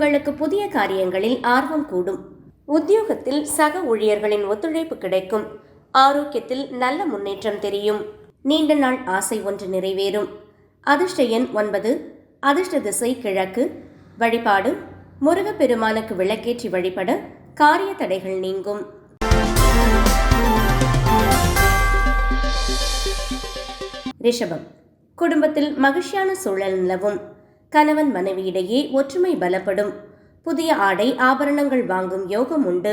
உங்களுக்கு புதிய காரியங்களில் ஆர்வம் கூடும். உத்தியோகத்தில் சக ஊழியர்களின் ஒத்துழைப்பு கிடைக்கும். ஆரோக்கியத்தில் நல்ல முன்னேற்றம் தெரியும். நீண்ட நாள் ஆசை ஒன்று நிறைவேறும். அதிர்ஷ்ட எண் 9. அதிர்ஷ்ட திசை கிழக்கு. வழிபாடு முருகப்பெருமானுக்கு விளக்கேற்றி வழிபட காரிய தடைகள் நீங்கும். ரிஷபம். குடும்பத்தில் மகிழ்ச்சியான சூழல் நிலவும். கணவன் மனைவியிடையே ஒற்றுமை பலப்படும். புதிய ஆடை ஆபரணங்கள் வாங்கும் யோகம் உண்டு.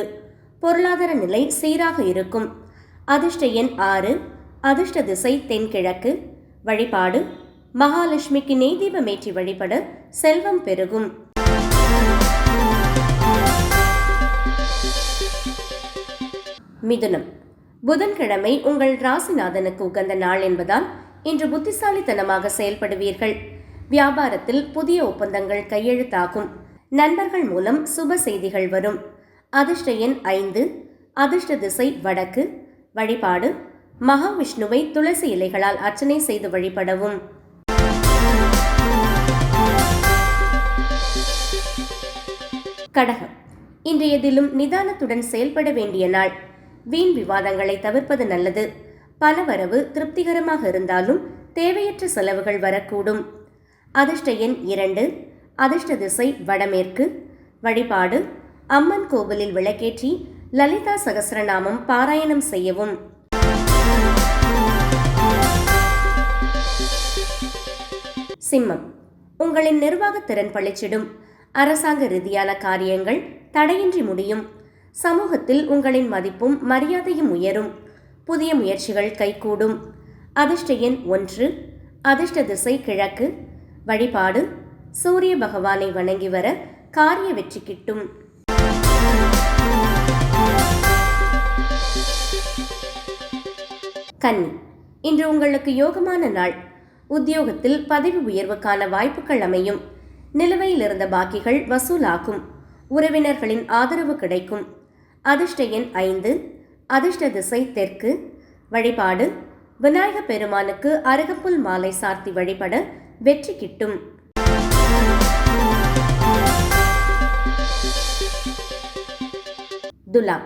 பொருளாதார நிலை சீராக இருக்கும். அதிர்ஷ்ட எண் 6. அதிர்ஷ்ட திசை தென்கிழக்கு. வழிபாடு மகாலட்சுமிக்கு நெய் தீபமேற்றி வழிபட செல்வம் பெருகும். மிதுனம். புதன்கிழமை உங்கள் ராசிநாதனுக்கு உகந்த நாள் என்பதால் இன்று புத்திசாலித்தனமாக செயல்படுவீர்கள். வியாபாரத்தில் புதிய ஒப்பந்தங்கள் கையெழுத்தாகும். நண்பர்கள் மூலம் சுப செய்திகள் வரும். அதிர்ஷ்ட எண் 5. அதிர்ஷ்ட திசை வடக்கு. வழிபாடு மகாவிஷ்ணுவை துளசி இலைகளால் அர்ச்சனை செய்து வழிபடவும். கடகம். இன்று எதிலும் நிதானத்துடன் செயல்பட வேண்டிய நாள். வீண் விவாதங்களை தவிர்ப்பது நல்லது. பணவரவு திருப்திகரமாக இருந்தாலும் தேவையற்ற செலவுகள் வரக்கூடும். அதிர்ஷ்ட எண் 2. அதிர்ஷ்ட திசை வடமேற்கு. வழிபாடு அம்மன் கோவிலில் விளக்கேற்றி லலிதா சகஸ்ரநாமம் பாராயணம் செய்யவும். சிம்மம். உங்களின் நிர்வாகத்திறன் பளிச்சிடும். அரசாங்க ரீதியான காரியங்கள் தடையின்றி முடியும். சமூகத்தில் உங்களின் மதிப்பும் மரியாதையும் உயரும். புதிய முயற்சிகள் கைகூடும். அதிர்ஷ்ட எண் 1. அதிர்ஷ்ட திசை கிழக்கு. வழிபாடு சூரிய பகவானை வணங்கி வர காரிய வெற்றி கிட்டும். கன்னி. இன்று உங்களுக்கு யோகமான நாள். உத்தியோகத்தில் பதவி உயர்வுக்கான வாய்ப்புகள் அமையும். நிலுவையில் இருந்த பாக்கிகள் வசூலாகும். உறவினர்களின் ஆதரவு கிடைக்கும். அதிர்ஷ்ட எண் 5. அதிர்ஷ்ட திசை தெற்கு. வழிபாடு விநாயக பெருமானுக்கு அருகம்புல் மாலை சார்த்தி வழிபட வெற்றி கிட்டும். துலாம்.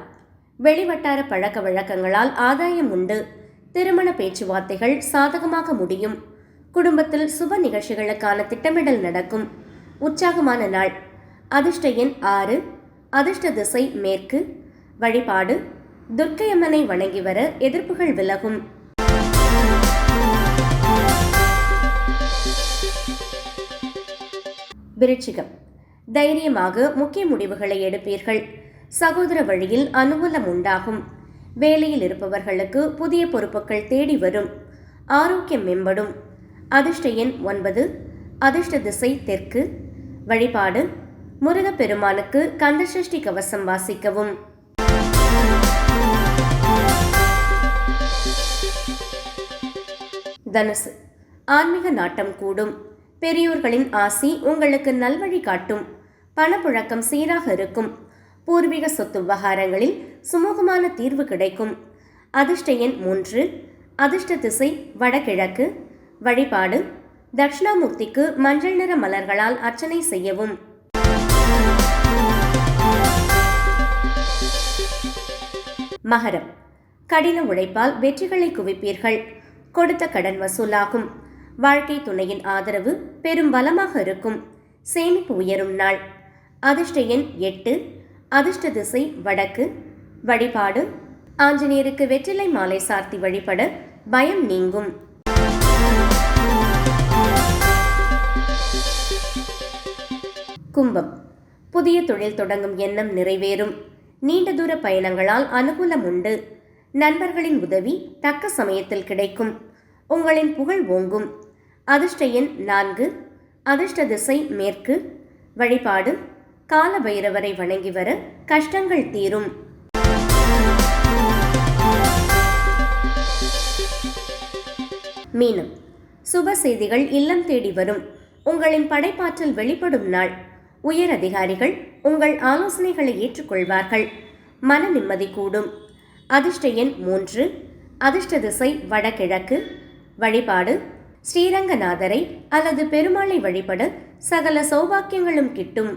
வெளிவட்டார பழக்க வழக்கங்களால் ஆதாயம் உண்டு. திருமண பேச்சுவார்த்தைகள் சாதகமாக முடியும். குடும்பத்தில் சுப நிகழ்ச்சிகளுக்கான திட்டமிடல் நடக்கும். உற்சாகமான நாள். அதிர்ஷ்ட எண் 6. அதிர்ஷ்ட திசை மேற்கு. வழிபாடு துர்க்கையம்மனை வணங்கி வர எதிர்ப்புகள் விலகும். விருச்சிகம். தைரியமாக முக்கிய முடிவுகளை எடுப்பீர்கள். சகோதர வழியில் அனுகூலம் உண்டாகும். வேலையில் இருப்பவர்களுக்கு புதிய பொறுப்புகள் தேடி வரும். ஆரோக்கியம் மேம்படும். அதிர்ஷ்ட எண் 9. அதிர்ஷ்ட திசை தெற்கு. வழிபாடு முருகப்பெருமானுக்கு கந்தசஷ்டி கவசம் வாசிக்கவும். தனுசு. ஆன்மீக நாட்டம் கூடும். பெரியோர்களின் ஆசி உங்களுக்கு நல்வழி காட்டும். பணப்புழக்கம் சீராக இருக்கும். பூர்வீக சொத்து விவகாரங்களில் சுமூகமான தீர்வு கிடைக்கும். அதிர்ஷ்ட எண் 3. அதிர்ஷ்ட திசை வடகிழக்கு. வழிபாடு தட்சிணாமூர்த்திக்கு மஞ்சள் நிற மலர்களால் அர்ச்சனை செய்யவும். மகரம். கடின உழைப்பால் வெற்றிகளை குவிப்பீர்கள். கொடுத்த கடன் வசூலாகும். வாழ்க்கை துணையின் ஆதரவு பெரும் பலமாக இருக்கும். சேமிப்பு உயரும் நாள். அதிர்ஷ்ட எண் 8. அதிர்ஷ்ட திசை வடக்கு. வழிபாடு ஆஞ்சநேயருக்கு வெற்றிலை மாலை சார்த்தி வழிபட பயம் நீங்கும். கும்பம். புதிய தொழில் தொடங்கும் எண்ணம் நிறைவேறும். நீண்ட தூர பயணங்களால் அனுகூலம் உண்டு. நண்பர்களின் உதவி தக்க சமயத்தில் கிடைக்கும். உங்களின் புகழ் ஓங்கும். அதிர்ஷ்ட எண் 4. அதிர்ஷ்ட திசை மேற்கு. வழிபாடு கால பைரவரை வணங்கி வர கஷ்டங்கள் தீரும். மீனம். சுப செய்திகள் இல்லம் தேடி வரும். உங்களின் படைப்பாற்றல் வெளிப்படும் நாள். உயர் அதிகாரிகள் உங்கள் ஆலோசனைகளை ஏற்றுக்கொள்வார்கள். மன நிம்மதி கூடும். அதிர்ஷ்ட எண் 3. அதிர்ஷ்ட திசை வடகிழக்கு. வழிபாடு ஸ்ரீரங்கநாதரை அல்லது பெருமாளை வழிபட சகல சௌபாக்கியங்களும் கிட்டும்.